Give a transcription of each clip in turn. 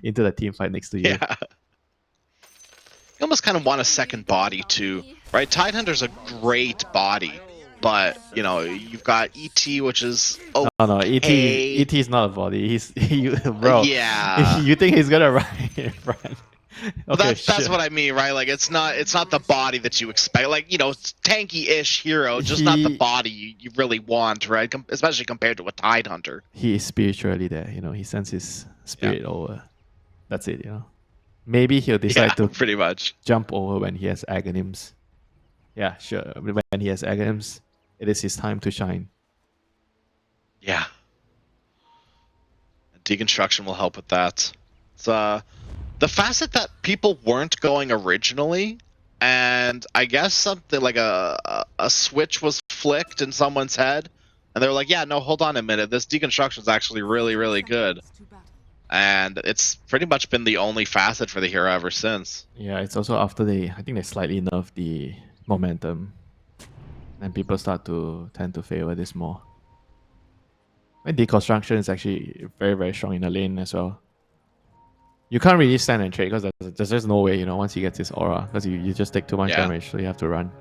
into the team fight next to you. Yeah. You almost kind of want a second body too, right? Tidehunter's a great body, but you know you've got ET, which is No, ET is not a body. Bro. Yeah. You think he's gonna run in front? Okay, That's what I mean, right? Like it's not the body that you expect. Like, you know, it's tanky-ish hero, just not the body you really want, right? Especially compared to a Tidehunter. He is spiritually there, you know. He sends his spirit over. That's it, you know. Maybe he'll decide to pretty much jump over when he has Aghanims. Yeah, sure. When he has Aghanims, it is his time to shine. Yeah. Deconstruction will help with that. It's the facet that people weren't going originally, and I guess something like a switch was flicked in someone's head, and they were like, yeah, no, hold on a minute, this deconstruction is actually really, really good. And it's pretty much been the only facet for the hero ever since. Yeah, it's also after I think they slightly nerfed the momentum, and people start to tend to favor this more. And deconstruction is actually very, very strong in the lane as well. You can't really stand and trade because there's just no way, you know, once he gets his aura, because you just take too much damage, so you have to run.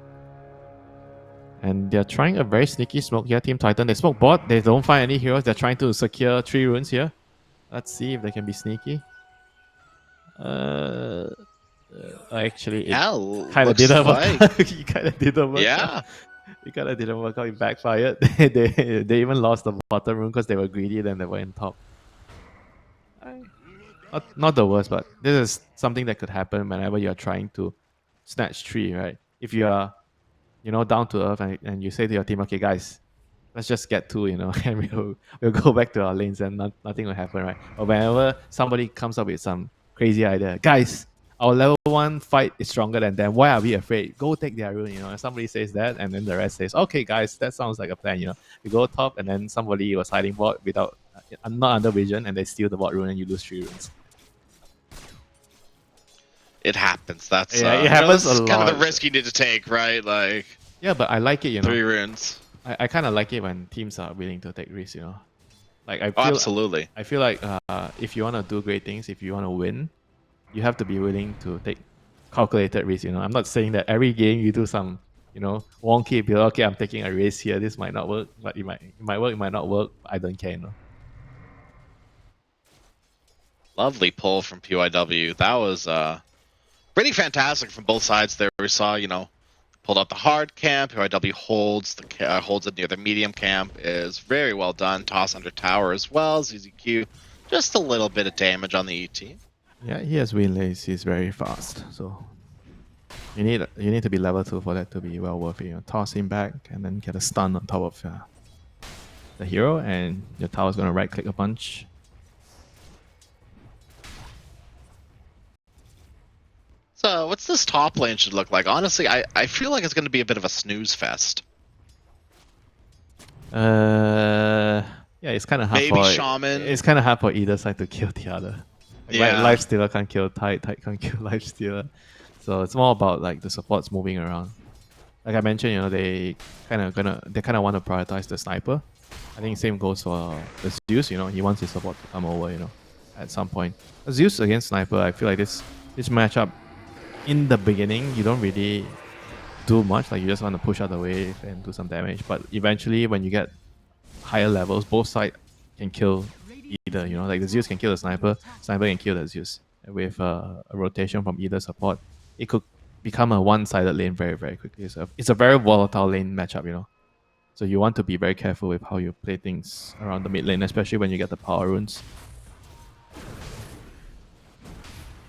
And they're trying a very sneaky smoke here, Team Titan. They smoke bot, they don't find any heroes, they're trying to secure 3 runes here. Let's see if they can be sneaky. Actually, it kind of didn't work out. It kind of didn't work out. It kind of didn't work out. It backfired. they even lost the bottom rune because they were greedy, then they were in top. Not the worst, but this is something that could happen whenever you're trying to snatch 3, right? If you are, you know, down to earth and you say to your team, okay, guys, let's just get 2, you know, and we'll go back to our lanes and nothing will happen, right? Or whenever somebody comes up with some crazy idea, guys, our level 1 fight is stronger than them. Why are we afraid? Go take their rune, you know. And somebody says that, and then the rest says, okay, guys, that sounds like a plan, you know. You go top, and then somebody was hiding bot without, not under vision, and they steal the bot rune, and you lose 3 runes. It happens. That's it happens a lot. Kind of the risk you need to take, right? Like, yeah, but I like it, you know. 3 runes. I kind of like it when teams are willing to take risks, you know. Like I feel, absolutely. I feel like if you want to do great things, if you want to win, you have to be willing to take calculated risks. You know, I'm not saying that every game you do some, you know, wonky. Be like, okay, I'm taking a risk here. This might not work, but it might work. It might not work. I don't care. You know. Lovely pull from PYW. That was pretty fantastic from both sides there. We saw, you know, pulled out the hard camp. PYW holds it near the medium camp. Is very well done. Toss under tower as well. ZZQ, just a little bit of damage on the ET. Yeah, he has win lanes. He's very fast. So you need to be level 2 for that to be well worth it. You know, toss him back and then get a stun on top of the hero, and your tower's gonna right click a bunch. So what's this top lane should look like? Honestly, I feel like it's going to be a bit of a snooze fest. Yeah, it's kind of hard. Maybe Shaman. It's kind of hard for either side to kill the other. Like, Lifestealer can't kill Tide can't kill Lifestealer. So it's more about like the supports moving around. Like I mentioned, you know, they kind of want to prioritize the sniper. I think same goes for the Zeus. You know, he wants his support to come over. You know, at some point, Zeus against sniper. I feel like this matchup. In the beginning, you don't really do much. Like you just want to push out the wave and do some damage. But eventually, when you get higher levels, both sides can kill either. You know, like the Zeus can kill the sniper can kill the Zeus. And with a rotation from either support, it could become a one-sided lane very, very quickly. So it's a very volatile lane matchup. You know, so you want to be very careful with how you play things around the mid lane, especially when you get the power runes.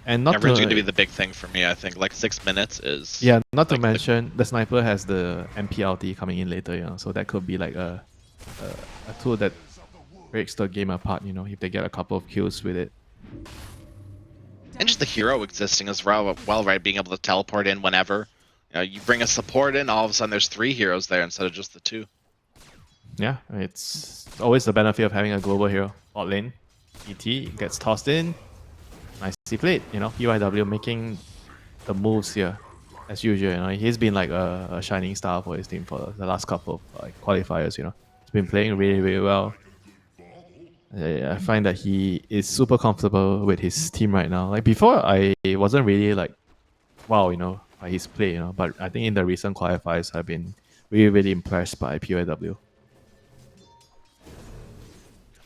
And not runes going to be the big thing for me. I think like 6 minutes is. Yeah, not to mention the sniper has the MP coming in later. You know, so that could be like a tool that breaks the game apart. You know, if they get a couple of kills with it. And just the hero existing as well, right? Being able to teleport in whenever. You know, you bring a support in, all of a sudden there's 3 heroes there instead of just the 2. Yeah, it's always the benefit of having a global hero. Bot lane, ET gets tossed in. Nicely played, you know. PYW making the moves here as usual. You know, he's been like a shining star for his team for the last couple of qualifiers. You know, he's been playing really, really well. I find that he is super comfortable with his team right now. Like before, I wasn't really like, wow, by his play, But I think in the recent qualifiers, I've been really, really impressed by PYW.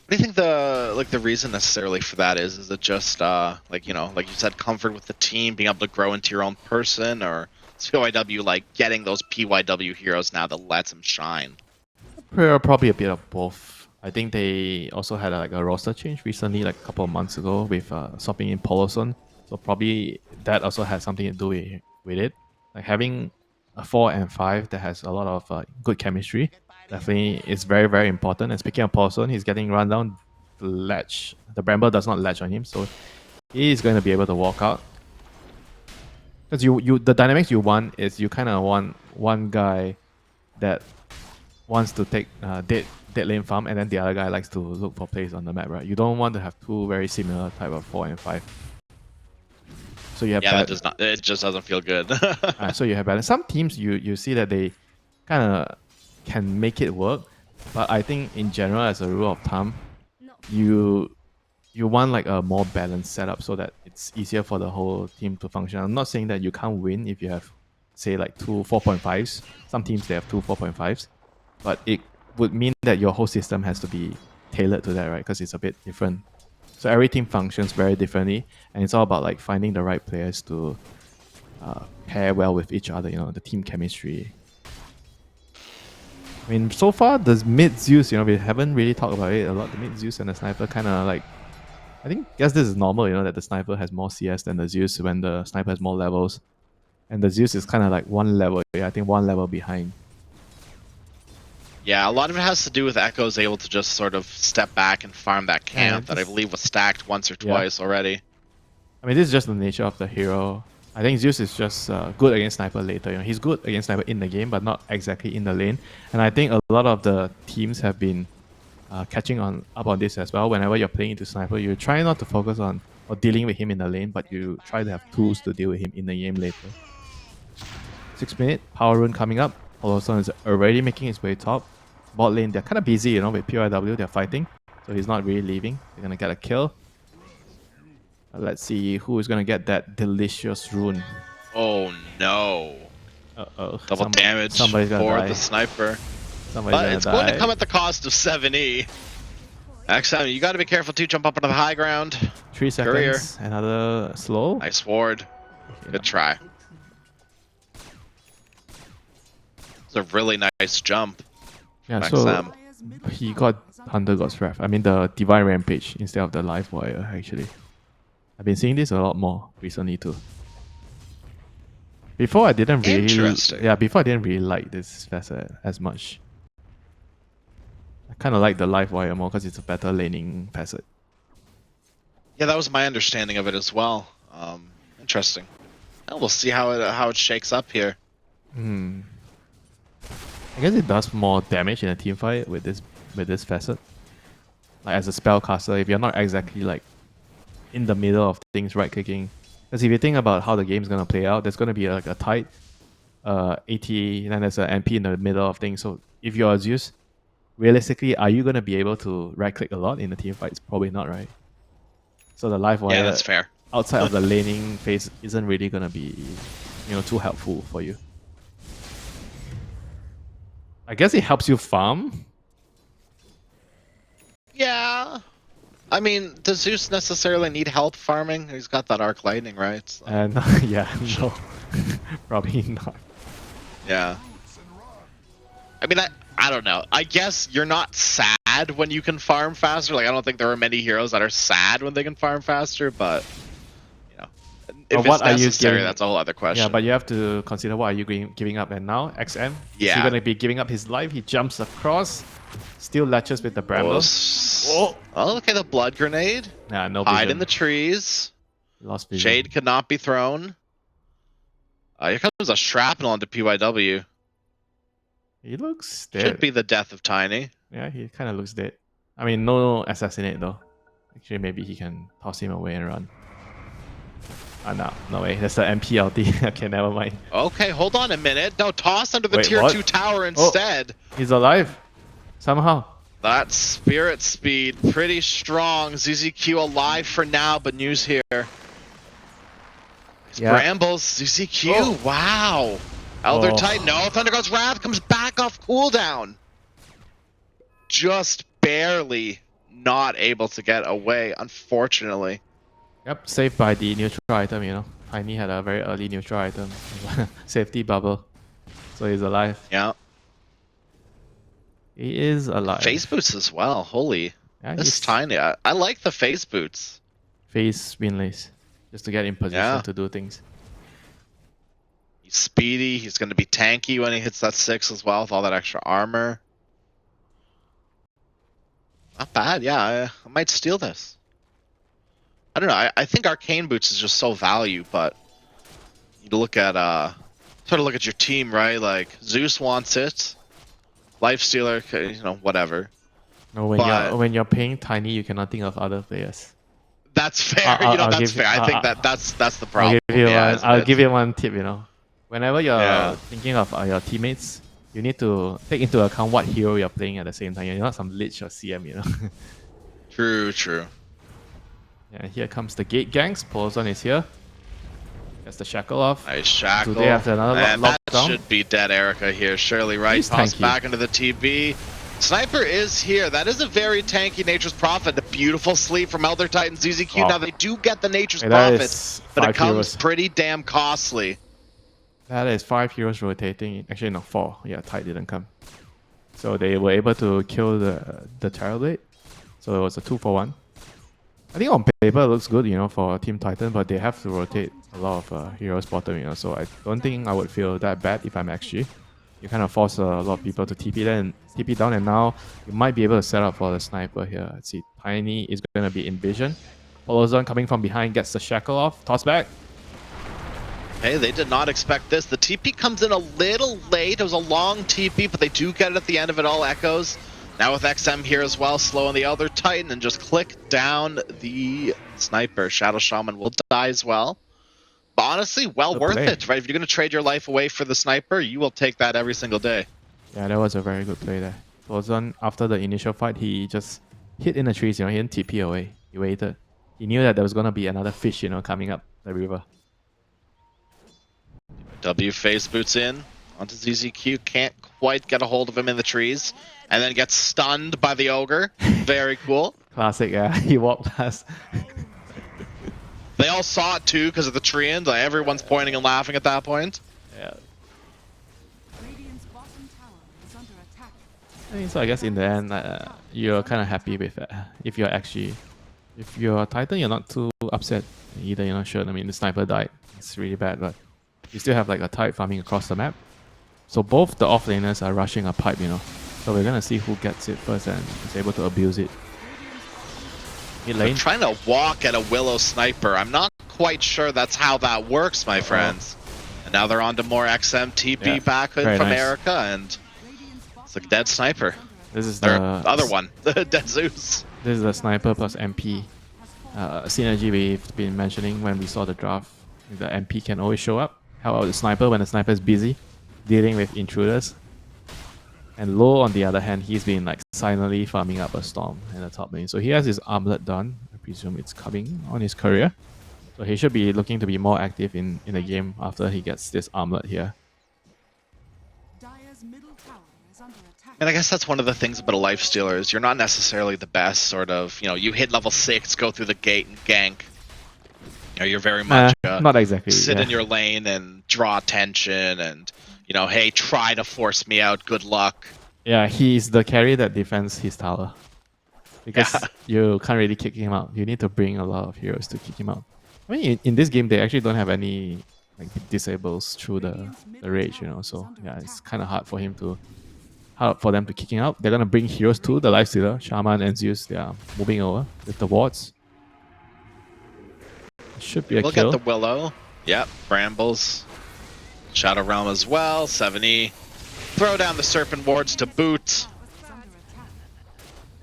What do you think the reason necessarily for that is? Is it just like like you said, comfort with the team, being able to grow into your own person, or is PYW like getting those PYW heroes now that lets them shine? Probably a bit of both. I think they also had like a roster change recently, like a couple of months ago, with swapping in Poloson. So probably that also has something to do with it. Like having a 4 and 5 that has a lot of good chemistry definitely is very, very important. And speaking of Poloson, he's getting run down the ledge. The Bramble does not latch on him, so he is going to be able to walk out. Because the dynamics you want is you kind of want one guy that wants to take dead lane farm, and then the other guy likes to look for plays on the map, right? You don't want to have two very similar type of 4 and 5. So you have that does not. It just doesn't feel good. So you have balance. Some teams you see that they kind of can make it work, but I think in general, as a rule of thumb, you want like a more balanced setup so that it's easier for the whole team to function. I'm not saying that you can't win if you have, say, like two 4.5s. Some teams they have two 4.5s, but it would mean that your whole system has to be tailored to that, right? Because it's a bit different. So every team functions very differently, and it's all about like finding the right players to pair well with each other. The team chemistry. I mean, so far the mid Zeus, we haven't really talked about it a lot. The mid Zeus and the sniper kind of like, I guess this is normal, that the sniper has more CS than the Zeus when the sniper has more levels, and the Zeus is kind of like one level. Yeah, I think one level behind. Yeah, a lot of it has to do with Echo's able to just sort of step back and farm that camp that I believe was stacked once or twice already. I mean, this is just the nature of the hero. I think Zeus is just good against sniper later. He's good against sniper in the game, but not exactly in the lane. And I think a lot of the teams have been catching up on this as well. Whenever you're playing into sniper, you try not to focus on or dealing with him in the lane, but you try to have tools to deal with him in the game later. 6 minute power rune coming up. Poloson is already making his way top. Bot lane, they're kind of busy, with PYW, they're fighting. So he's not really leaving. They're going to get a kill. Let's see who is going to get that delicious rune. Oh no. Uh-oh. Double damage for the sniper. But it's going to come at the cost of 7E. Xtreme, you got to be careful to jump up into the high ground. 3 seconds. Career. Another slow. Nice ward. Okay, good try. It's a really nice jump. Yeah, so he got Thunder God's Wrath. I mean the Divine Rampage instead of the Live Wire, actually. I've been seeing this a lot more recently too. Before I didn't really like this facet as much. I kind of like the Live Wire more because it's a better laning facet. Yeah, that was my understanding of it as well. Interesting. Well, we'll see how it shakes up here. I guess it does more damage in a team fight with this facet. Like as a spellcaster, if you're not exactly like in the middle of things, right clicking. Because if you think about how the game's gonna play out, there's gonna be like a tight AT, and then there's an MP in the middle of things. So if you're a Zeus, realistically, are you gonna be able to right click a lot in the team fights? Probably not, right? So the live wire, that's fair. Outside of the laning phase isn't really gonna be, too helpful for you. I guess it helps you farm. Yeah. I mean, does Zeus necessarily need help farming? He's got that arc lightning, right? So. Yeah, no. Probably not. Yeah. I mean, I don't know. I guess you're not sad when you can farm faster. Like, I don't think there are many heroes that are sad when they can farm faster, but, if it's necessary, that's a whole other question. Yeah, but you have to consider what are you giving up. And now, XM, is he going to be giving up his life? He jumps across, still latches with the bramble. Oh, okay, the blood grenade. Yeah, no Hide vision. in the trees. Lost vision. Shade could not be thrown. Here comes a shrapnel onto PYW. He looks dead. Should be the death of Tiny. Yeah, he kind of looks dead. I mean, no assassinate though. Actually, maybe he can toss him away and run. No way. That's the MP ulti. Okay, never mind. Okay, hold on a minute. No, toss under the tier 2 tower instead. Oh, he's alive. Somehow. That spirit speed, pretty strong. ZZQ alive for now, but news here. Yeah. Brambles, ZZQ, wow. Elder Titan, no, Thunder God's Wrath comes back off cooldown. Just barely not able to get away, unfortunately. Yep, saved by the neutral item, you know. Tiny had a very early neutral item. Safety bubble. So he's alive. Yeah. He is alive. Face boots as well, holy. Yeah, This is tiny. I like the face boots. Face winlays. Just to get in position to do things. He's speedy, he's going to be tanky when he hits that 6 as well with all that extra armor. Not bad, yeah. I might steal this. I don't know. I think Arcane Boots is just so value, but you look at sort of look at your team, right? Like Zeus wants it, Lifestealer, you know, whatever. No, when you're paying Tiny, you cannot think of other players. That's fair. That's fair. I think that's the problem. I'll give you one tip. You know, whenever you're thinking of your teammates, you need to take into account what hero you're playing at the same time. You're not some Lich or CM, you know. True. Yeah, here comes the Gate Gangs. Polzon is here. That's the Shackle off. Nice Shackle. Do they have another lockdown? That should be dead Erica here. Surely, right? Toss back into the TB. Sniper is here. That is a very tanky Nature's Prophet. A beautiful sleep from Elder Titan ZZQ. Now they do get the Nature's Prophet, but it comes pretty damn costly. That is 5 heroes rotating. Actually, no, 4. Yeah, Tide didn't come. So they were able to kill the Terrorblade. So it was a 2-for-1. I think on paper it looks good, you know, for Team Titan, but they have to rotate a lot of heroes bottom, you know, so I don't think I would feel that bad if I'm XG. You kind of force a lot of people to TP down, and now you might be able to set up for the sniper here. Let's see, Tiny is going to be in vision. Polozon coming from behind gets the Shackle off, toss back. Hey, they did not expect this. The TP comes in a little late. It was a long TP, but they do get it at the end of it all. Echoes. Now with XM here as well, slowing the Elder Titan and just click down the sniper. Shadow Shaman will die as well. But honestly, well worth it, right? If you're going to trade your life away for the sniper, you will take that every single day. Yeah, that was a very good play there. Polzon, after the initial fight, he just hid in the trees, you know, he didn't TP away. He waited. He knew that there was going to be another fish, you know, coming up the river. W face boots in onto ZZQ. Can't quite get a hold of him in the trees. And then gets stunned by the ogre. Very cool. Classic, yeah. He walked past. They all saw it too because of the tree end. Like, everyone's pointing and laughing at that point. Yeah. So I guess in the end, you're kind of happy with it. If you're a Titan, you're not too upset either. You're not sure. I mean, the sniper died. It's really bad, but you still have like a Tide farming across the map. So both the offlaners are rushing a pipe, you know. So we're gonna see who gets it first and is able to abuse it. They're trying to walk at a Willow sniper. I'm not quite sure that's how that works, my friends. And now they're on to more XM TP back in from Erica, and it's like dead sniper. This is the other one, the dead Zeus. This is the sniper plus MP synergy we've been mentioning when we saw the draft. The MP can always show up, help out the sniper when the sniper is busy dealing with intruders. And Low, on the other hand, he's been like silently farming up a Storm in the top lane. So he has his armlet done. I presume it's coming on his career. So he should be looking to be more active in the game after he gets this armlet here. And I guess that's one of the things about a Lifestealer is you're not necessarily the best sort of, you know, you hit level 6, go through the gate and gank. You know, you're very much not exactly sit in your lane and draw attention and, you know, hey, try to force me out, good luck. Yeah, he's the carry that defends his tower. Because you can't really kick him out. You need to bring a lot of heroes to kick him out. I mean, in this game, they actually don't have any like disables through the rage, you know. So yeah, it's kind of hard for them to kick him out. They're gonna bring heroes too. The Lifestealer, Shaman and Zeus, they are moving over with the wards. Should be a kill. Look at the Willow. Yep, Brambles. Shadow Realm as well. 7E. Throw down the Serpent wards to boot.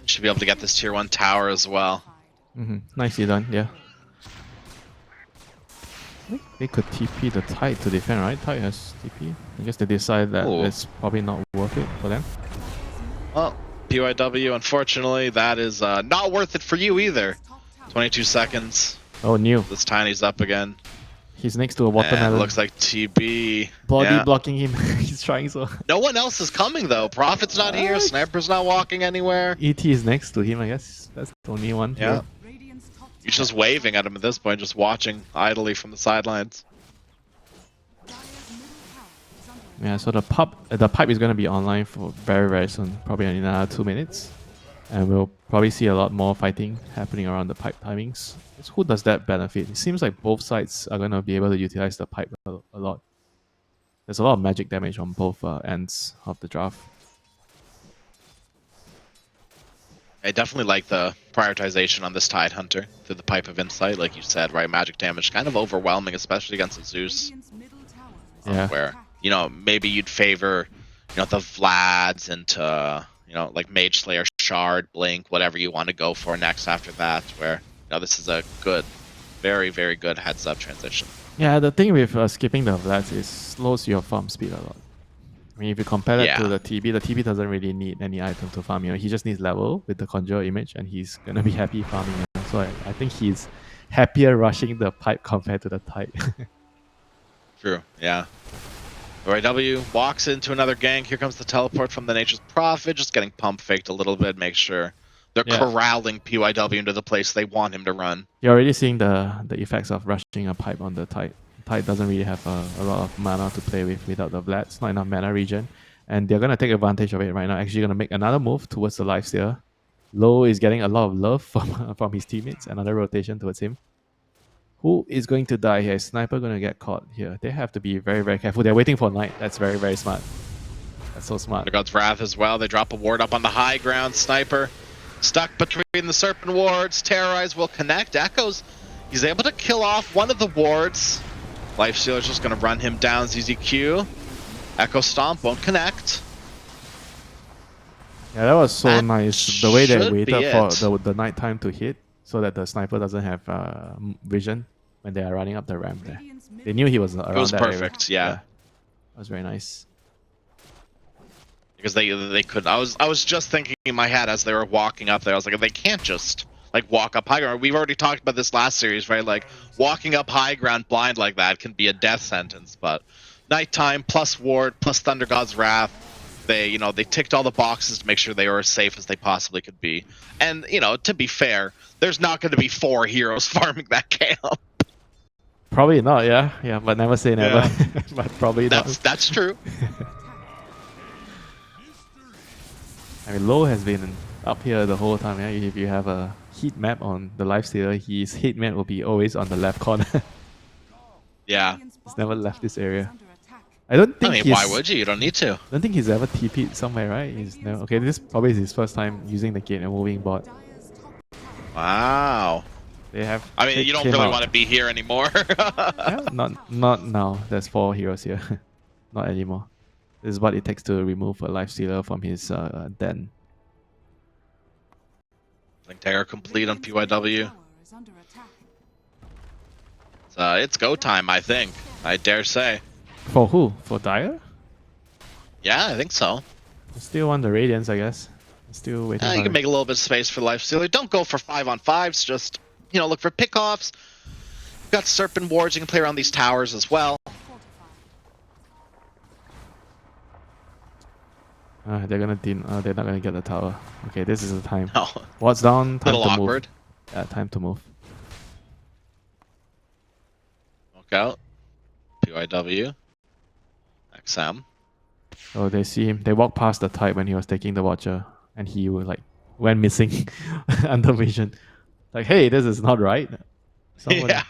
Should be able to get this tier 1 tower as well. Nicely done, yeah. I think they could TP the Tide to defend, right? Tide has TP. I guess they decide that it's probably not worth it for them. Well, PYW, unfortunately, that is not worth it for you either. 22 seconds. Oh, new. This Tiny's up again. He's next to a And watermelon. it looks like TB. Body blocking him. He's trying so. No one else is coming though. Prophet's not here. Sniper's not walking anywhere. ET is next to him, I guess. That's the only one. Yeah. He's just waving at him at this point, just watching idly from the sidelines. Yeah, so the pipe is going to be online for very, very soon. Probably in another 2 minutes. And we'll probably see a lot more fighting happening around the pipe timings. So who does that benefit? It seems like both sides are going to be able to utilize the pipe a lot. There's a lot of magic damage on both ends of the draft. I definitely like the prioritization on this Tide Hunter through the Pipe of Insight, like you said, right? Magic damage kind of overwhelming, especially against a Zeus. Yeah. Where, you know, maybe you'd favor, you know, the Vlads into, you know, like Mage Slayer, Shard, Blink, whatever you want to go for next after that, where, you know, this is a good, very, very good heads-up transition. Yeah, the thing with skipping the Vlads is slows your farm speed a lot. I mean, if you compare that to the TB doesn't really need any item to farm. You know, he just needs level with the Conjure image, and he's gonna be happy farming. So I think he's happier rushing the pipe compared to the Tide. True, yeah. W walks into another gank. Here comes the teleport from the Nature's Prophet, just getting pump faked a little bit, make sure they're corralling PYW into the place they want him to run. You're already seeing the effects of rushing a pipe on the Tide. Tide doesn't really have a lot of mana to play with without the Vlads, not enough mana regen. And they're going to take advantage of it right now. Actually going to make another move towards the Lifesteal. Low is getting a lot of love from his teammates. Another rotation towards him. Who is going to die here? Is Sniper going to get caught here? They have to be very, very careful. They're waiting for Night. That's very, very smart. That's so smart. God's Wrath as well. They drop a ward up on the high ground. Sniper stuck between the Serpent wards. Terrorize will connect. Echoes, he's able to kill off one of the wards. Lifestealer's just going to run him down. ZZQ. Echo Stomp won't connect. Yeah, that was so nice. The way they waited for the night time to hit so that the Sniper doesn't have vision when they are running up the ramp there. They knew he was around that area. It was perfect, yeah. That was very nice. Because they couldn't. I was just thinking in my head as they were walking up there, I was like, they can't just like walk up high ground. We've already talked about this last series, right? Like walking up high ground blind like that can be a death sentence. But nighttime plus ward plus Thunder God's Wrath, they ticked all the boxes to make sure they were as safe as they possibly could be. And to be fair, there's not going to be 4 heroes farming that camp. Probably not, yeah, but never say never. Yeah. But probably not. That's true. I mean, Low has been up here the whole time. Yeah, if you have a heat map on the Lifestealer, his heat map will be always on the left corner. Yeah. He's never left this area. I don't think. I mean, why would you? You don't need to. I don't think he's ever TP'd somewhere, right? He's never. Okay, this probably is his first time using the gate and moving bot. Wow. They have. I mean, you don't really want to be here anymore. Yeah, not now. There's 4 heroes here. Not anymore. This is what it takes to remove a Lifestealer from his den. Blink Dagger complete on PYW. It's go time, I think. I dare say. For who? For Dire? Yeah, I think so. Still want the Radiance, I guess. Still waiting. You can make a little bit of space for Lifestealer. Don't go for 5-on-5s. Just look for pickoffs. You've got Serpent wards. You can play around these towers as well. They're not gonna get the tower. Okay, this is the time. No. What's down? Time Little to awkward. Move. Yeah, time to move. Look out. PYW. XM. Oh, they see him. They walk past the Tide when he was taking the Watcher, and he went missing under vision. Like, hey, this is not right. Yeah.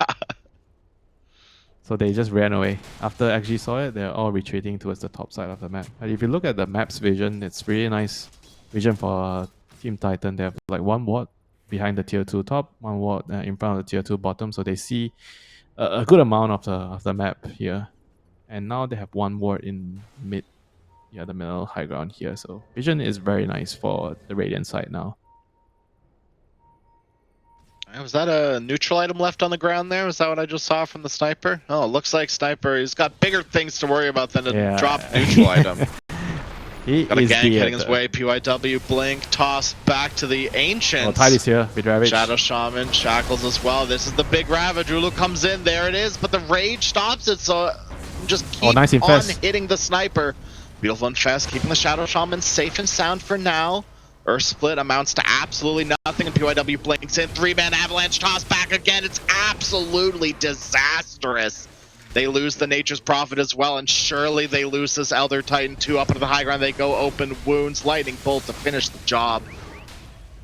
So they just ran away. After actually saw it, they're all retreating towards the top side of the map. And if you look at the map's vision, it's really nice vision for Team Titan. They have like 1 ward behind the tier 2 top, 1 ward in front of the tier 2 bottom. So they see a good amount of the map here. And now they have 1 ward in the middle high ground here. So vision is very nice for the Radiant side now. Was that a neutral item left on the ground there? Was that what I just saw from the Sniper? Oh, it looks like Sniper, he's got bigger things to worry about than to drop a neutral item. He Got a is gank the, heading his way. PYW Blink toss back to the Ancients. Oh, Tide is here with Ravage. Shadow Shaman, Shackles as well. This is the big Ravage. Ulu comes in. There it is, but the Rage stops it, so just keep nice on infest. hitting the Sniper. Beautiful infest, keeping the Shadow Shaman safe and sound for now. Earth Split amounts to absolutely nothing, and PYW blinks in. 3-man Avalanche toss back again. It's absolutely disastrous. They lose the Nature's Prophet as well, and surely they lose this Elder Titan 2 up into the high ground. They go open wounds, lightning bolt to finish the job.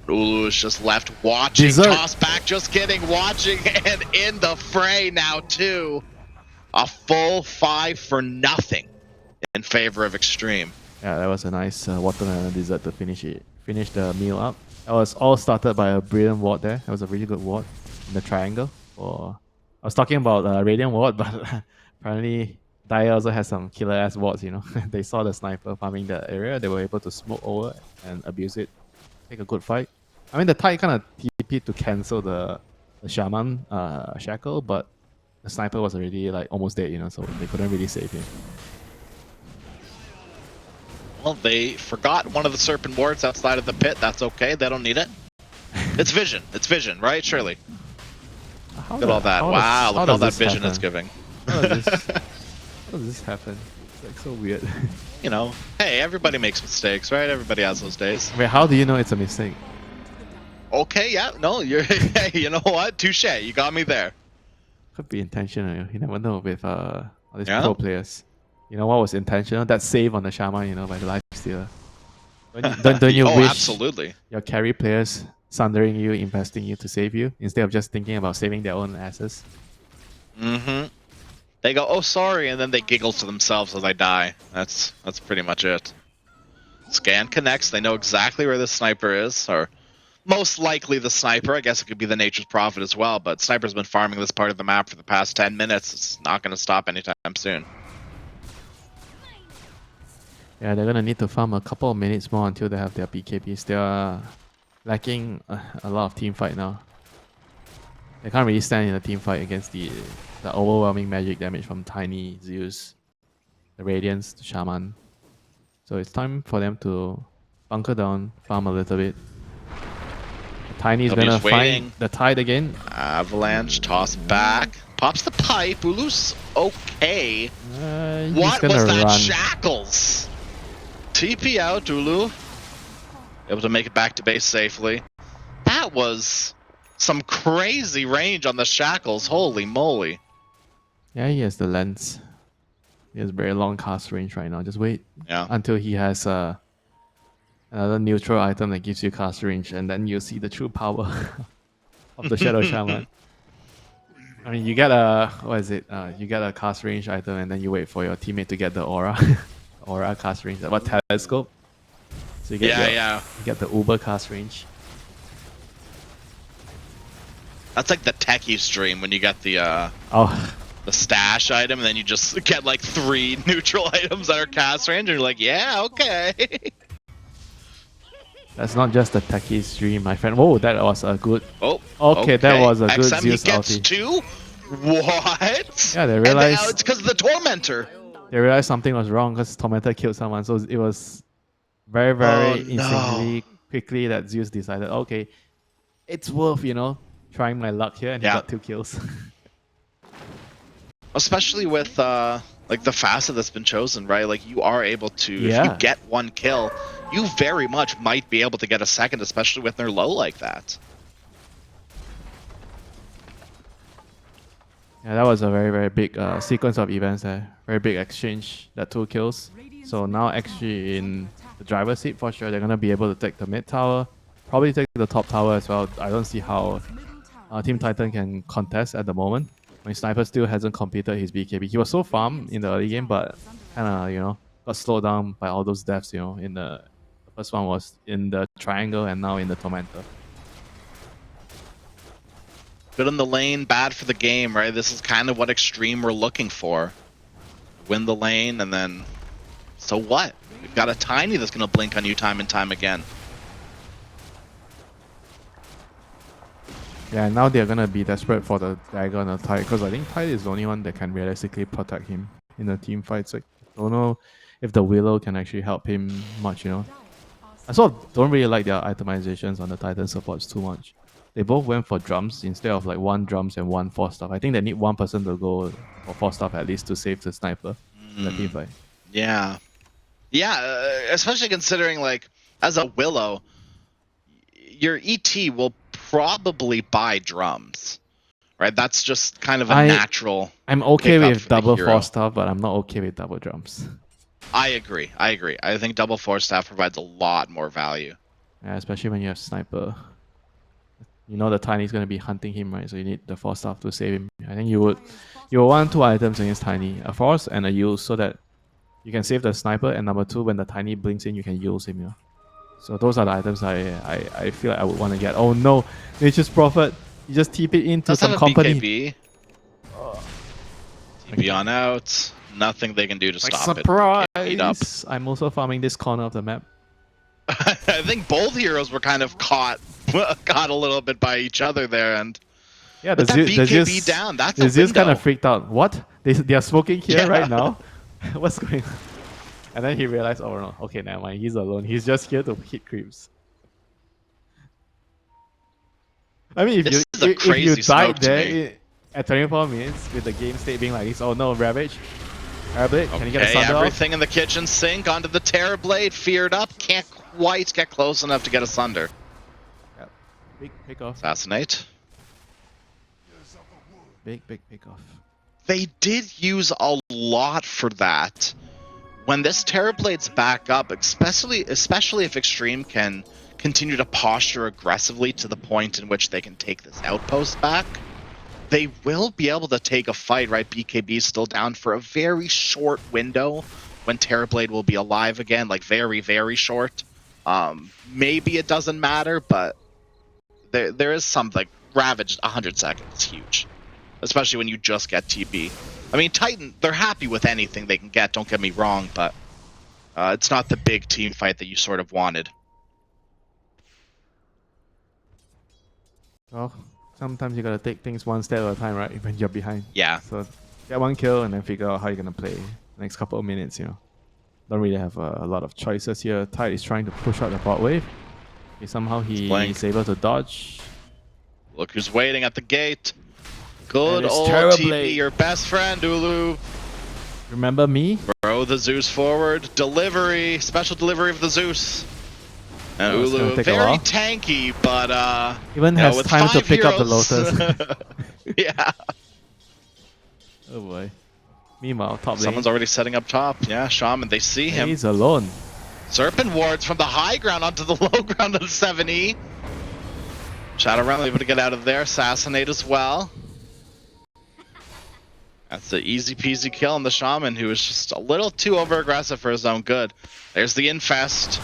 Ulu is just left watching. Toss back, just kidding, watching, and in the fray now too. A full 5 for nothing in favor of Xtreme. Yeah, that was a nice watermelon dessert to finish the meal up. That was all started by a brilliant ward there. That was a really good ward in the triangle. I was talking about Radiant ward, but apparently Daya also has some killer ass wards, you know. They saw the sniper farming the area, they were able to smoke over and abuse it. Take a good fight. I mean, the Tide kind of TP'd to cancel the Shaman shackle, but the sniper was already like almost dead, you know, so they couldn't really save him. Well, they forgot one of the Serpent wards outside of the pit. That's okay. They don't need it. It's vision. It's vision, right? Surely. Look at all that. Wow, look at all that vision it's giving. How does this happen? It's like so weird. You know, hey, everybody makes mistakes, right? Everybody has those days. Wait, how do you know it's a mistake? Okay, yeah, no, you're. Hey, you know what? Touche. You got me there. Could be intentional. You never know with all these pro players. You know what was intentional? That save on the Shaman, you know, by the life stealer. Don't you wish absolutely. your carry players sundering you, investing you to save you, instead of just thinking about saving their own asses? Mm-hmm. They go, oh, sorry, and then they giggle to themselves as I die. That's pretty much it. Scan connects. They know exactly where the sniper is, or most likely the sniper. I guess it could be the Nature's Prophet as well, but Sniper's been farming this part of the map for the past 10 minutes. It's not going to stop anytime soon. Yeah, they're going to need to farm a couple of minutes more until they have their BKBs. They are lacking a lot of team fight now. They can't really stand in a team fight against the overwhelming magic damage from Tiny, Zeus, the Radiance, the Shaman. So it's time for them to bunker down, farm a little bit. Tiny is gonna find the Tide again. Avalanche toss back. Pops the pipe. Ulu's okay. What was that? Shackles. TP out, Ulu. Able to make it back to base safely. That was some crazy range on the Shackles. Holy moly. Yeah, he has the lens. He has very long cast range right now. Just wait until he has another neutral item that gives you cast range, and then you'll see the true power of the Shadow Shaman. I mean, you get a you get a cast range item, and then you wait for your teammate to get the aura, aura cast range. What, telescope? So you get you get the Uber cast range. That's like the techie stream when you get the the stash item, and then you just get like 3 neutral items that are cast range, and you're like, yeah, okay. That's not just a techie stream, my friend. Whoa, that was a good. Oh, okay, that was a good XM, Zeus he gets ulti. 2? What? Yeah, they realized it's because of the Tormentor. They realized something was wrong because Tormentor killed someone, so it was very instantly, quickly that Zeus decided, okay, it's worth, you know, trying my luck here, and he got 2 kills. Especially with like the facet that's been chosen, right? Like you are able to, if you get 1 kill, you very much might be able to get a second, especially when they're low like that. Yeah, that was a very big sequence of events there. Very big exchange, that 2 kills. So now actually in the driver's seat for sure, they're going to be able to take the mid tower, probably take the top tower as well. I don't see how Team Titan can contest at the moment. When Sniper still hasn't completed his BKB. He was so farm in the early game, but kind of, you know, got slowed down by all those deaths, you know. In the first one was in the triangle, and now in the Tormentor. Good in the lane, bad for the game, right? This is kind of what Xtreme we're looking for. Win the lane, and then so what? We've got a Tiny that's going to blink on you time and time again. Yeah, now they're going to be desperate for the dagger on the Tide, because I think Tide is the only one that can realistically protect him in the team fights. Like, I don't know if the Willow can actually help him much, you know. I sort of don't really like their itemizations on the Titan supports too much. They both went for drums instead of like 1 drums and 1 force staff. I think they need one person to go for force staff at least to save the sniper in the team fight. Yeah. Yeah, especially considering, like, as a Willow, your ET will probably buy drums, right? That's just kind of a natural. I'm okay pickup with for the double hero. force staff, but I'm not okay with double drums. I agree. I think double force staff provides a lot more value. Yeah, especially when you have sniper. You know the Tiny's gonna be hunting him, right? So you need the force staff to save him. I think you would want 2 items against Tiny, a force and a use, so that you can save the sniper, and number 2, when the Tiny blinks in, you can use him. Yeah. So those are the items I feel like I would want to get. Oh no, Nature's Prophet. You just TP it into some company. BKB. TP on out. Nothing they can do to stop surprise! it. Eat up. I'm also farming this corner of the map. I think both heroes were kind of caught a little bit by each other there, and yeah, the BKB down. That's a Zeus kind of freaked out. What? They are smoking here right now? What's going on? And then he realized, oh no, okay, never mind. He's alone. He's just here to hit creeps. I mean, if you died there at 24 minutes with the game state being like this, oh no, Ravage. Can you get a Sunder everything off? in the kitchen sink onto the Terrorblade, feared up, can't quite get close enough to get a Sunder. Yep. Big pick off. Assassinate. Big pick off. They did use a lot for that. When this Terrorblade's back up, especially if Xtreme can continue to posture aggressively to the point in which they can take this outpost back, they will be able to take a fight, right? BKB is still down for a very short window when Terrorblade will be alive again, like very, very short. Maybe it doesn't matter, but there is some, like, Ravage 100 seconds is huge. Especially when you just get TP. I mean, Titan, they're happy with anything they can get, don't get me wrong, but it's not the big team fight that you sort of wanted. Well, sometimes you gotta take things one step at a time, right? When you're behind. Yeah. So get 1 kill and then figure out how you're gonna play the next couple of minutes, you know. Don't really have a lot of choices here. Tide is trying to push out the bot wave. Okay, somehow he's able to dodge. Look who's waiting at the gate. Good old TP, your best friend, Ulu. Remember me? Throw the Zeus forward. Delivery. Special delivery of the Zeus. And Ulu, very tanky, but even has time to pick up the Lotus. Yeah. Oh boy. Meanwhile, top lane. Someone's already setting up top. Yeah, Shaman, they see him. He's alone. Serpent wards from the high ground onto the low ground of the 7E. Shadowrun able to get out of there. Assassinate as well. That's the easy peasy kill on the Shaman, who is just a little too over aggressive for his own good. There's the Infest.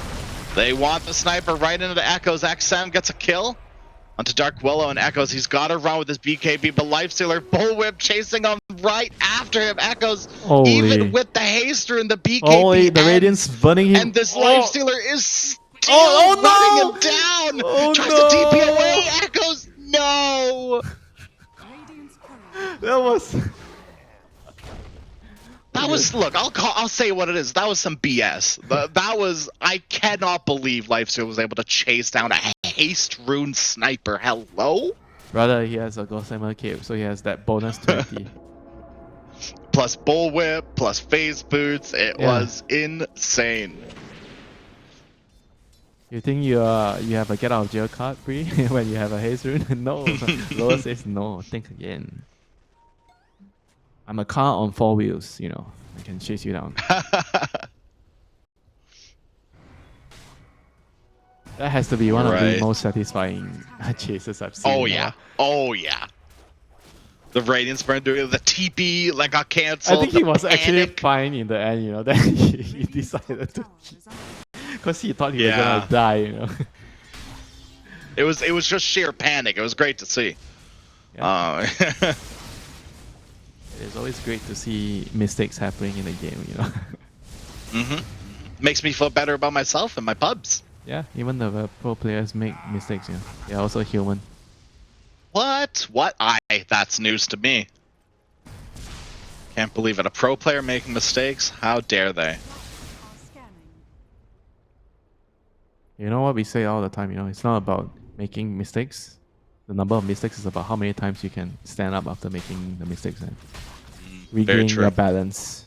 They want the sniper right into the Echoes. XM gets a kill onto Dark Willow and Echoes. He's got to run with his BKB, but Lifestealer Bullwhip chasing him right after him. Echoes, even with the haster and the BKB. The Radiance burning him. And this Lifestealer is still running him down. Tries to TP away. Echoes, no. That was, look, I'll say what it is. That was some BS. I cannot believe Lifestealer was able to chase down a haste rune sniper. Hello? Brother, he has a Gossamer cape, so he has that bonus 20. Plus bullwhip, plus phase boots. It was insane. You think you have a get out of jail card, Bree, when you have a haste rune? No. Loa says no. Think again. I'm a car on 4 wheels, you know. I can chase you down. That has to be one of the most satisfying chases I've seen. Oh yeah. Oh yeah. The Radiance Burn doing the TP like got cancelled. I think he was actually fine in the end, you know. Then he decided to, because he thought he was gonna die, you know. It was just sheer panic. It was great to see. Yeah. It's always great to see mistakes happening in the game, you know. Makes me feel better about myself and my pubs. Yeah, even the pro players make mistakes, you know. They're also human. What? That's news to me. Can't believe it. A pro player making mistakes? How dare they? You know what we say all the time, you know, it's not about making mistakes. The number of mistakes is about how many times you can stand up after making the mistakes and Very regain true. your balance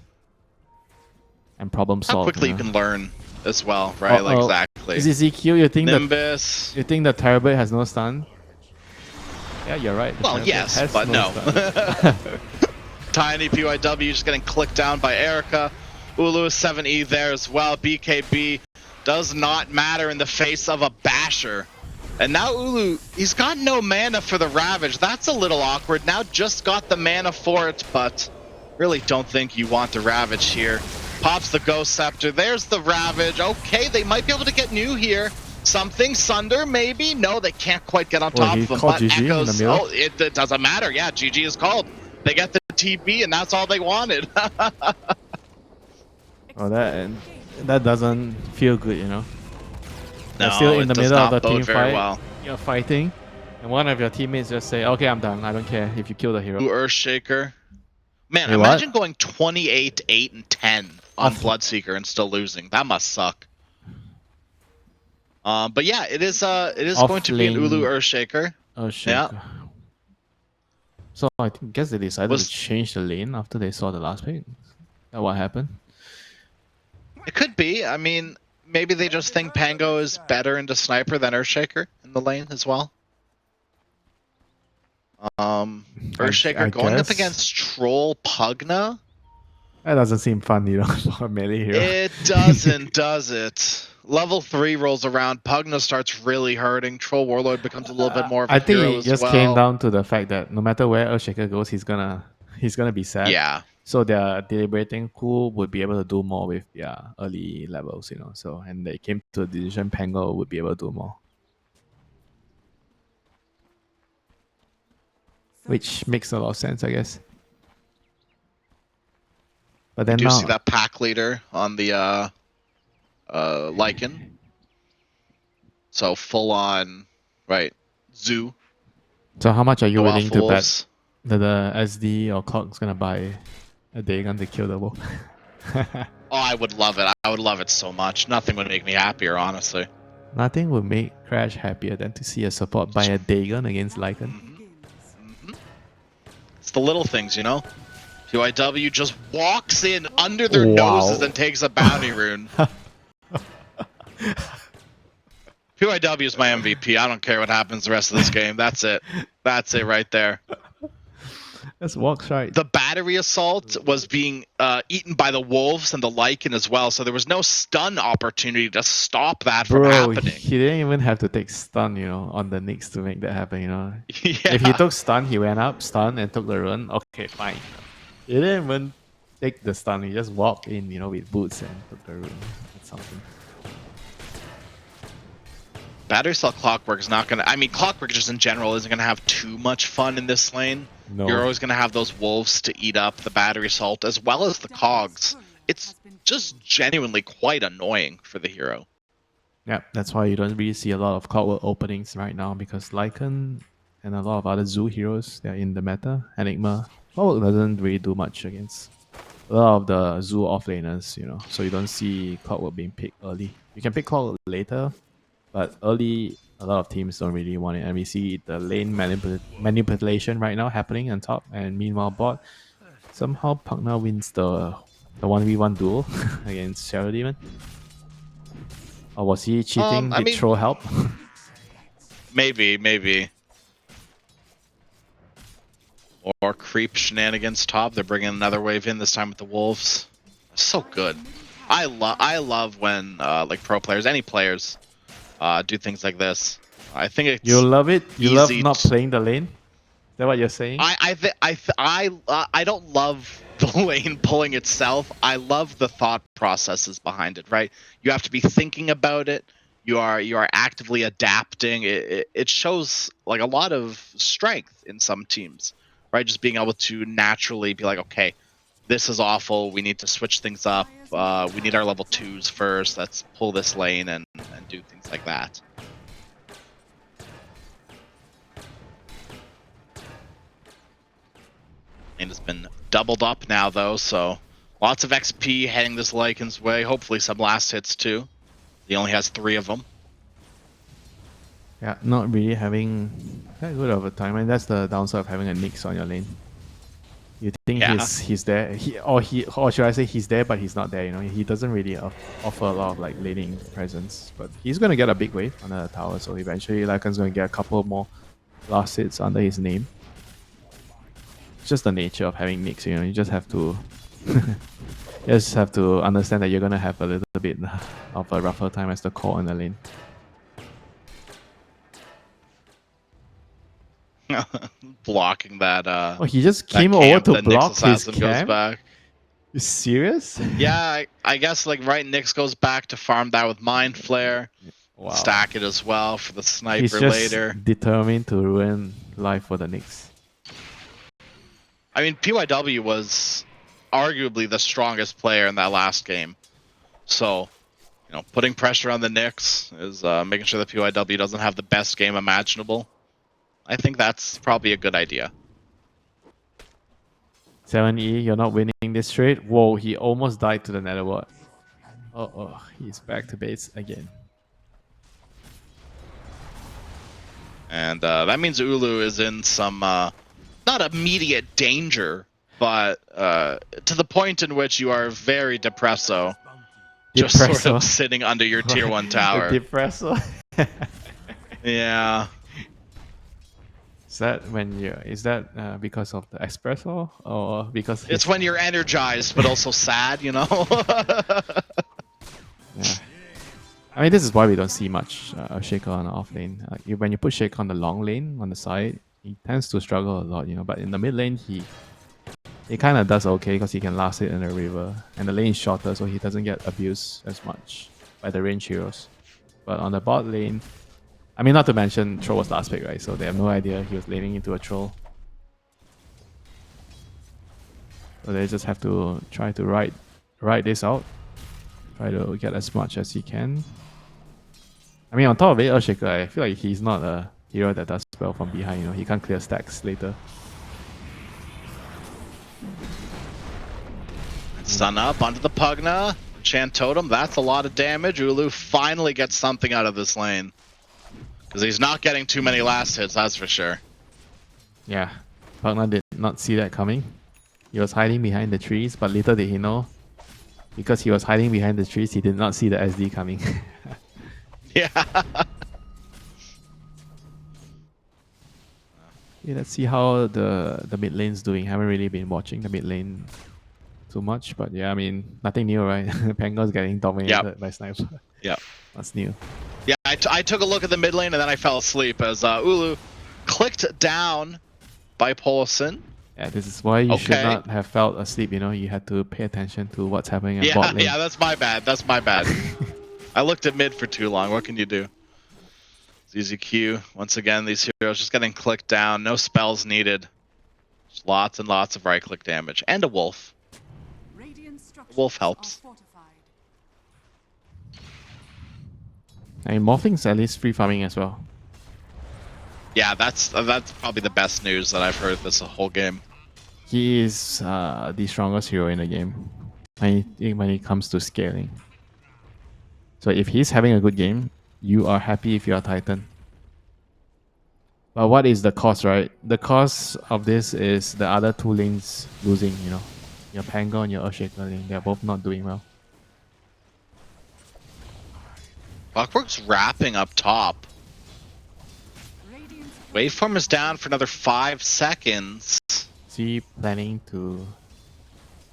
and problem solve. How quickly you you know? can learn as well, right? Like exactly. Is it ZQ? You think Nimbus. you think the Terrorblade has no stun? Yeah, you're right. The Well, Terrorblade yes, has but no. stun. Tiny PYW just getting clicked down by Erica. Ulu is 7E there as well. BKB does not matter in the face of a basher. And now Ulu, he's got no mana for the Ravage. That's a little awkward. Now just got the mana for it, but really don't think you want the Ravage here. Pops the Ghost Scepter. There's the Ravage. Okay, they might be able to get new here. Something Sunder, maybe? No, they can't quite get on top of him. But GG Echoes, in the middle. it doesn't matter. Yeah, GG is called. They get the TP, and that's all they wanted. Oh, that doesn't feel good, you know. No, You're still in the middle of the team fight. Well. You're fighting, and one of your teammates just say, "Okay, I'm done. I don't care if you kill the hero." Earthshaker. Man, Wait, imagine what? going 28, 8, and 10 on Bloodseeker and still losing. That must suck. But yeah, it is going to be an Ulu Earthshaker. Earthshaker. Yeah. So I guess they decided to change the lane after they saw the last pick. Is that what happened? It could be. I mean, maybe they just think Pango is better into Sniper than Earthshaker in the lane as well. Earthshaker going up against Troll Pugna? That doesn't seem fun, you know, for a melee hero. It doesn't, does it? Level 3 rolls around, Pugna starts really hurting, Troll Warlord becomes a little bit more of a hero as well. I think it just came down to the fact that no matter where Earthshaker goes, he's gonna be sad. Yeah. So they're deliberating who would be able to do more with their early levels, you know. So and they came to the decision Pango would be able to do more. Which makes a lot of sense, I guess. But then you do now, see that pack leader on the Lycan. So full on, right, Zoo. So how much are you willing to bet Wolves. that the SD or Cog's gonna buy a Dagon to kill the wolf? Oh, I would love it. I would love it so much. Nothing would make me happier, honestly. Nothing would make Crash happier than to see a support buy a Dagon against Lycan. It's the little things, you know? PYW just walks in under their noses and takes a bounty rune. PYW is my MVP. I don't care what happens the rest of this game. That's it. That's it right there. That's walks right. The battery assault was being eaten by the wolves and the Lycan as well, so there was no stun opportunity to stop that from happening. He didn't even have to take stun, you know, on the Nyx to make that happen, you know. Yeah. If he took stun, he went up, stun, and took the run. Okay, fine. He didn't even take the stun. He just walked in, you know, with boots and took the rune. That's something. Battery Cell Clockwork is not gonna. I mean, Clockwork just in general isn't gonna have too much fun in this lane. No. You're always gonna have those wolves to eat up the Battery Assault as well as the cogs. It's just genuinely quite annoying for the hero. Yeah, that's why you don't really see a lot of Clockwork openings right now because Lycan and a lot of other Zoo heroes, they're in the meta. Enigma, Clockwork doesn't really do much against a lot of the Zoo offlaners, you know. So you don't see Clockwork being picked early. You can pick Clockwork later, but early, a lot of teams don't really want it. And we see the lane manipulation right now happening on top. And meanwhile, bot, somehow Pugna wins the 1v1 duel against Shadow Demon. Or was he cheating? Did Troll help? Maybe. Or creep shenanigans top. They're bringing another wave in, this time with the wolves. So good. I love when like pro players, any players, do things like this. I think it's you love it. You love not playing the lane. Is that what you're saying? I don't love the lane pulling itself. I love the thought processes behind it. Right, you have to be thinking about it. You are actively adapting. It shows like a lot of strength in some teams. Right, just being able to naturally be like, okay, this is awful. We need to switch things up. We need our level 2s first. Let's pull this lane and do things like that. And it's been doubled up now, though, so lots of XP heading this Lycan's way. Hopefully some last hits, too. He only has 3 of them. Yeah, not really having that good of a time, and that's the downside of having a Nyx on your lane. You think Yeah. he's there, or should I say he's there, but he's not there. You know, he doesn't really offer a lot of like laning presence, but he's gonna get a big wave under the tower. So eventually, Lycan's gonna get a couple more last hits under his name. It's just the nature of having Nyx. You know, you just have to, understand that you're gonna have a little bit of a rougher time as the core in the lane. Blocking that. Oh, he just That came over camp to that Nyx block his assassin goes camp. back. You serious? Yeah, I guess like right. Nyx goes back to farm that with Mind Flare. Wow. Stack it as well for the sniper He's just later. determined to ruin life for the Knicks. I mean, PYW was arguably the strongest player in that last game. So, you know, putting pressure on the Knicks is making sure that PYW doesn't have the best game imaginable. I think that's probably a good idea. 7E, you're not winning this trade. Whoa, he almost died to the nether ward. Oh, he's back to base again. And that means Ulu is in some, not immediate danger, but to the point in which you are very depresso. Just sort of sitting under your tier 1 tower. Depresso? Yeah. Is that because of the espresso or because it's when you're energized but also sad, you know? Yeah. I mean, this is why we don't see much Shaker on the off lane. When you put Shaker on the long lane on the side, he tends to struggle a lot, you know. But in the mid lane, he kind of does okay because he can last it in the river, and the lane is shorter, so he doesn't get abused as much by the range heroes. But on the bot lane, I mean, not to mention Troll was last pick, right? So they have no idea he was laning into a Troll. So they just have to try to ride this out. Try to get as much as he can. I mean, on top of it, Earthshaker, I feel like he's not a hero that does well from behind. You know, he can't clear stacks later. Stun up onto the Pugna. Chant Totem, that's a lot of damage. Ulu finally gets something out of this lane. Because he's not getting too many last hits, that's for sure. Yeah, Pugna did not see that coming. He was hiding behind the trees, but little did he know, because he was hiding behind the trees, he did not see the SD coming. Yeah. Yeah, let's see how the mid lane's doing. Haven't really been watching the mid lane too much, but yeah, I mean, nothing new, right? Pango's getting dominated by Sniper. Yeah. That's new. Yeah, I took a look at the mid lane and then I fell asleep as Ulu clicked down by Polson. Yeah, this is why you should not have fell asleep, you know? You had to pay attention to what's happening at bot lane. Yeah, that's my bad. That's my bad. I looked at mid for too long. What can you do? ZZQ, once again, these heroes just getting clicked down. No spells needed. Just lots and lots of right-click damage. And a wolf. The wolf helps. I mean, Morphing's at least free farming as well. Yeah, that's probably the best news that I've heard this whole game. He is the strongest hero in the game when it comes to scaling. So if he's having a good game, you are happy if you're a Titan. But what is the cost, right? The cost of this is the other two lanes losing, you know. Your Pango and your Earthshaker lane, they're both not doing well. Clockwork's wrapping up top. Waveform is down for another 5 seconds. Is he planning to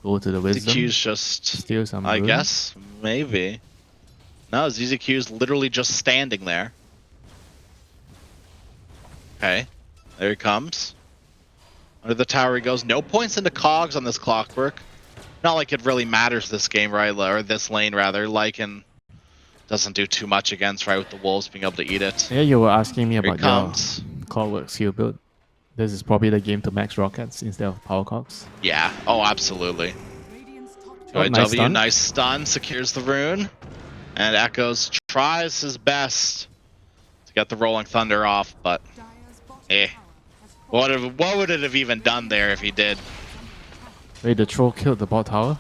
go to the Wisdom? ZZQ's just steal some I rune? guess, maybe. No, ZZQ's literally just standing there. Okay, there he comes. Under the tower he goes. No points into cogs on this Clockwork. Not like it really matters this game, right? Or this lane, rather. Lycan doesn't do too much against, right, with the wolves being able to eat it. Yeah, you were asking me Here about your Clockwork skill build. This is probably the game to max rockets instead of power cogs. Yeah, oh, absolutely. Nice stun, secures the rune. And Echoes tries his best to get the Rolling Thunder off, but what would it have even done there if he did? Wait, the troll killed the bot tower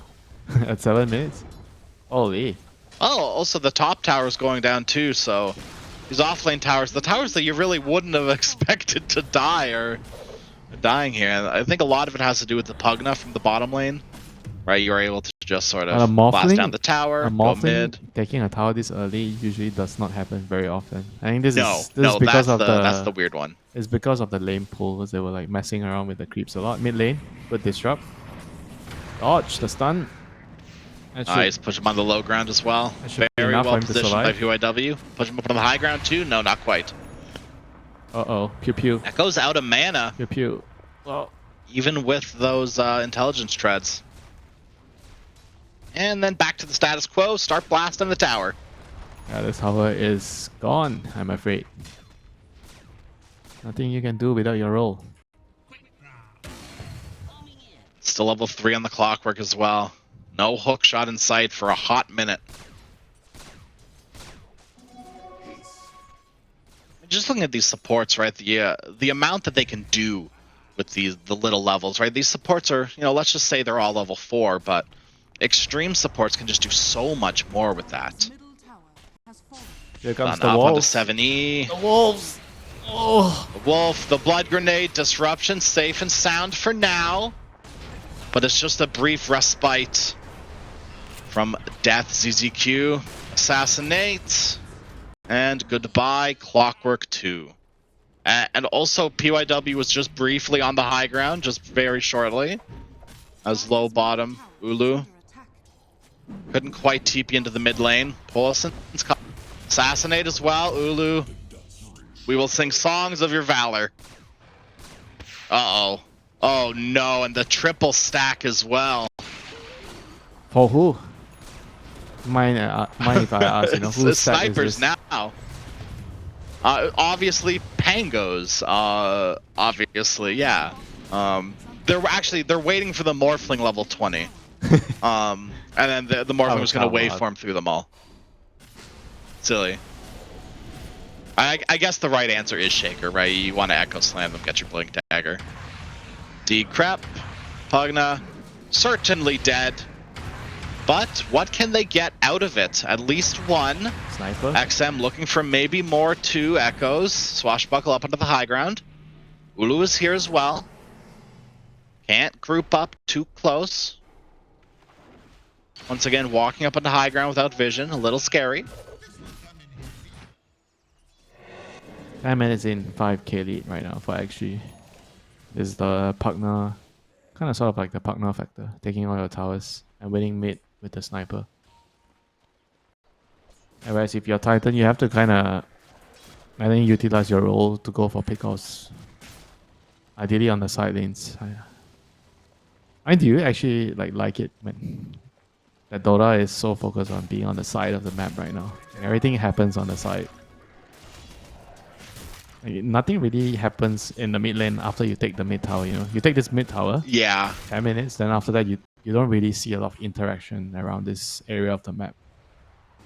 at 7 minutes? Holy. Oh, also the top tower is going down too, so These offlane towers, the towers that you really wouldn't have expected to die, are dying here. And I think a lot of it has to do with the Pugna from the bottom lane, right? You are able to just sort of blast down the tower, go mid. Taking a tower this early usually does not happen very often. I think this is because that's the weird one. It's because of the lane pulls. They were like messing around with the creeps a lot. Mid lane, good disrupt. Dodge the stun. Nice, push him on the low ground as well. Very well positioned by PYW. Push him up on the high ground too? No, not quite. Uh-oh, pew pew. Echo's out of mana. Pew pew. Well, even with those intelligence treads. And then back to the status quo, start blasting the tower. Yeah, this tower is gone, I'm afraid. Nothing you can do without your roll. Still level 3 on the clockwork as well. No hook shot in sight for a hot minute. Just looking at these supports, right? The amount that they can do with the little levels, right? These supports are, let's just say they're all level 4, but Xtreme supports can just do so much more with that. Here comes the wolves. Up onto 7E. The wolves! Oh! The wolf, the blood grenade, disruption, safe and sound for now. But it's just a brief respite from death. ZZQ, assassinate, and goodbye, Clockwork 2. And also, PYW was just briefly on the high ground, just very shortly. As low bottom, Ulu. Couldn't quite TP into the mid lane. Polison's assassinate as well, Ulu. We will sing songs of your valor. Uh-oh. Oh no, and the triple stack as well. For who? Mind if I ask, who's snipers now? Obviously Pangos. Obviously, yeah. They're waiting for the Morphling level 20. And then the Morphling was gonna waveform through them all. Silly. I guess the right answer is Shaker, right? You want to Echo Slam them, get your Blink Dagger. Decrep, Pugna, certainly dead. But what can they get out of it? At least one. Sniper. XM looking for maybe more 2 Echoes. Swashbuckle up onto the high ground. Ulu is here as well. Can't group up too close. Once again, walking up onto high ground without vision. A little scary. 10 minutes in, 5k lead right now for XG. This is the Pugna, kind of sort of like the Pugna factor, taking all your towers and winning mid with the sniper. Whereas if you're Titan, you have to kind of, I think, utilize your role to go for pickoffs. Ideally on the side lanes. Do you actually like it when that Dota is so focused on being on the side of the map right now? And everything happens on the side. Nothing really happens in the mid lane after you take the mid tower, You take this mid tower. Yeah. 10 minutes, then after that you don't really see a lot of interaction around this area of the map.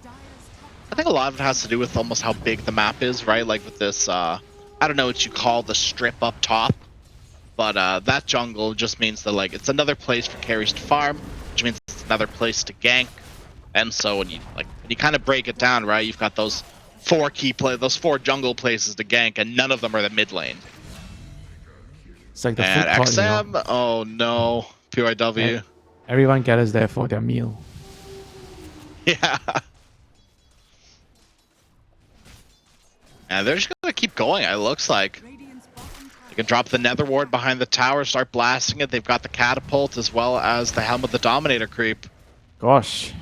I think a lot of it has to do with almost how big the map is, right? Like with this, I don't know what you call the strip up top, but that jungle just means that it's another place for carries to farm, which means it's another place to gank. And so when you kind of break it down, right, you've got those 4 jungle places to gank, and none of them are the mid lane. It's like the and food XM, oh no, PYW. And everyone gathers there for their meal. Yeah. And they're just gonna keep going, it looks like. You can drop the Nether Ward behind the tower, start blasting it. They've got the catapult as well as the Helm of the Dominator creep. Gosh.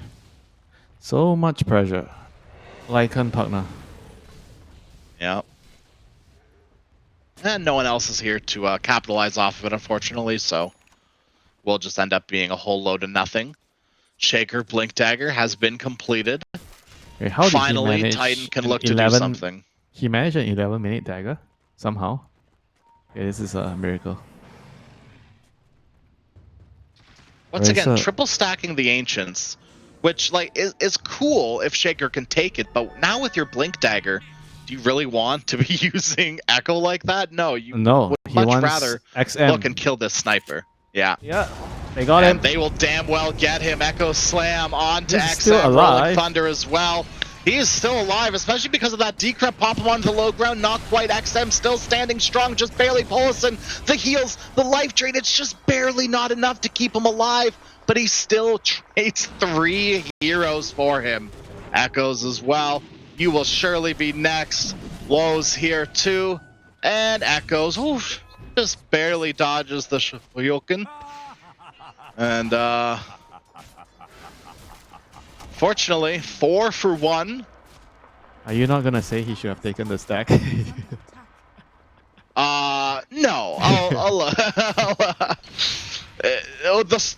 So much pressure. Lycan Pugna. Yeah. And no one else is here to capitalize off of it, unfortunately, so we'll just end up being a whole load of nothing. Shaker Blink Dagger has been completed. Wait, how finally, did he manage Titan can look to do something. He managed an 11-minute dagger somehow. Okay, this is a miracle. Once again, triple stacking the Ancients, which is cool if Shaker can take it, but now with your Blink Dagger, do you really want to be using Echo like that? No, you would much rather look and kill this sniper. Yeah. Yeah, they got him. And they will damn well get him. Echo Slam onto XM, Rolling Thunder as well. He is still alive, especially because of that decrep pop him onto the low ground. Not quite. XM still standing strong, just barely. Polison, the heals, the life drain. It's just barely not enough to keep him alive, but he still trades 3 heroes for him. Echoes as well. You will surely be next. Woes here too. And Echoes, oof, just barely dodges the Shoryuken. And fortunately, 4 for 1. Are you not gonna say he should have taken the stack? No.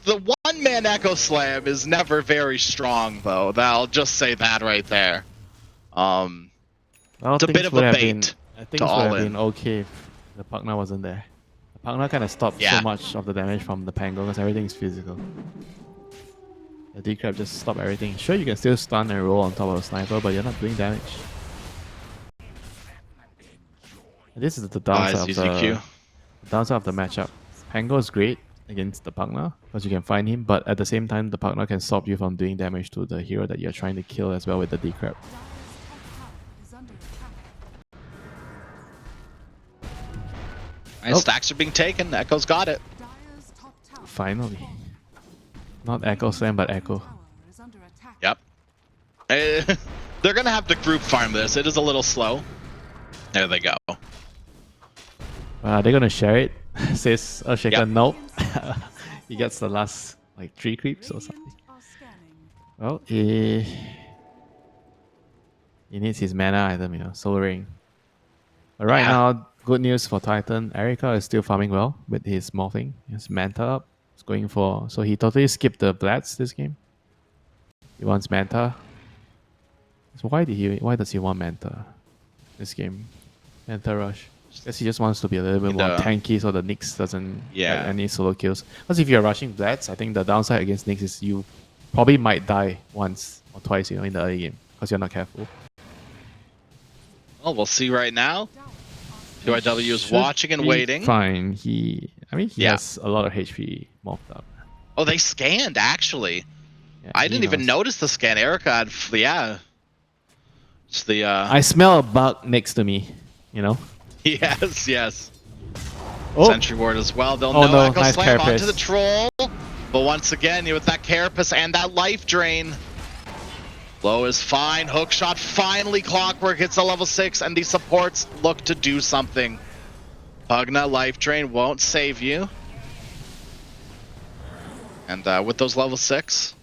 The one-man Echo Slam is never very strong, though. I'll just say that right there. Well, it's a bit of a bait. I think it would have been okay if the Pugna wasn't there. The Pugna kind of stopped so much of the damage from the Pango because everything is physical. The decrep just stopped everything. Sure, you can still stun and roll on top of a sniper, but you're not doing damage. And this is the downside of the matchup. Pango is great against the Pugna because you can find him, but at the same time, the Pugna can stop you from doing damage to the hero that you're trying to kill as well with the decrep. Nice, stacks are being taken. Echo's got it. Finally. Not Echo Slam, but Echo. Yep. They're going to have to group farm this. It is a little slow. There they go. They're going to share it. Says Shaker, nope. He gets the last like 3 creeps or something. Well, he needs his mana item, you know, Soul Ring. But right now, good news for Titan. Erika is still farming well with his morphing. His Manta up. He's going for... So he totally skipped the Blats this game. He wants Manta. So why does he want Manta this game? Manta Rush. I guess he just wants to be a little bit more tanky so the Nyx doesn't get any solo kills. Because if you're rushing Blats, I think the downside against Nyx is you probably might die once or twice, you know, in the early game. Because you're not careful. Well, we'll see right now. QIW is watching and waiting. Fine. He has a lot of HP mopped up. Oh, they scanned, actually. Yeah, I didn't even notice the scan. Erika had... Yeah. It's the... I smell a bug next to me, you know? Yes, yes. Oh. Sentry Ward as well. They'll know Echo nice Slam carapace onto the Troll. But once again, with that Carapace and that life drain... Low is fine. Hookshot finally Clockwork hits a level 6, and the supports look to do something. Pugna life drain won't save you. And with those level 6,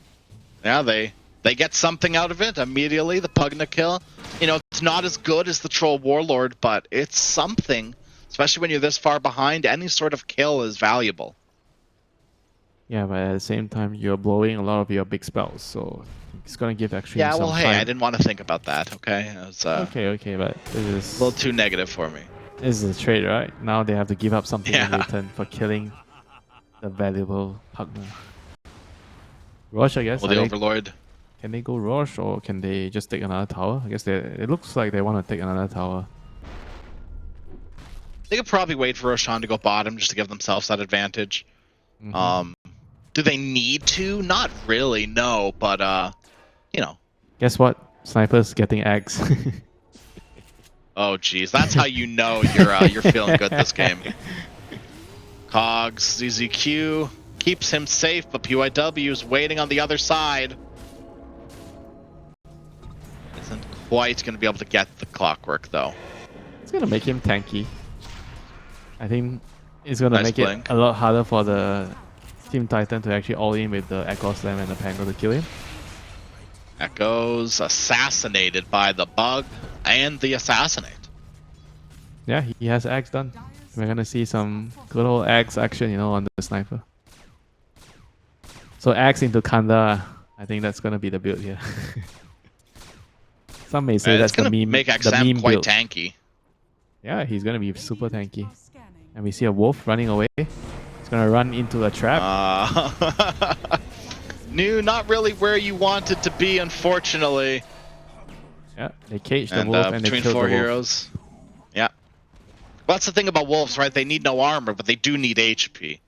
yeah, they get something out of it immediately. The Pugna kill. You know, it's not as good as the Troll Warlord, but it's something. Especially when you're this far behind, any sort of kill is valuable. Yeah, but at the same time, you're blowing a lot of your big spells, so it's gonna give Xtreme some time. Hey, I didn't want to think about that. Okay, it was, okay, but this is a little too negative for me. This is a trade, right? Now they have to give up something in return for killing the valuable Pugna. Rosh, I guess. Well, the Overlord. Can they go Rosh or can they just take another tower? I guess it looks like they want to take another tower. They could probably wait for Roshan to go bottom just to give themselves that advantage. Do they need to? Not really, no, but you know. Guess what? Sniper's getting eggs. Oh jeez, that's how you know you're feeling good this game. Cogs, ZZQ keeps him safe, but PYW is waiting on the other side. Isn't quite going to be able to get the Clockwork though. It's going to make him tanky. I think it's going to make it a lot harder for the Team Titan to actually all in with the Echo Slam and the Pango to kill him. Echo's assassinated by the bug and the assassinate. Yeah, he has axe done. We're gonna see some good old axe action, you know, on the sniper. So axe into Kanda, I think that's gonna be the build here. Some may say that's the meme. Make XM quite build. Tanky. Yeah, he's gonna be super tanky. And we see a wolf running away. He's gonna run into a trap. Not really where you wanted to be, unfortunately. Yeah, they caged the wolf and they killed the wolf. Heroes. Yeah. Well, that's the thing about wolves, right? They need no armor, but they do need HP.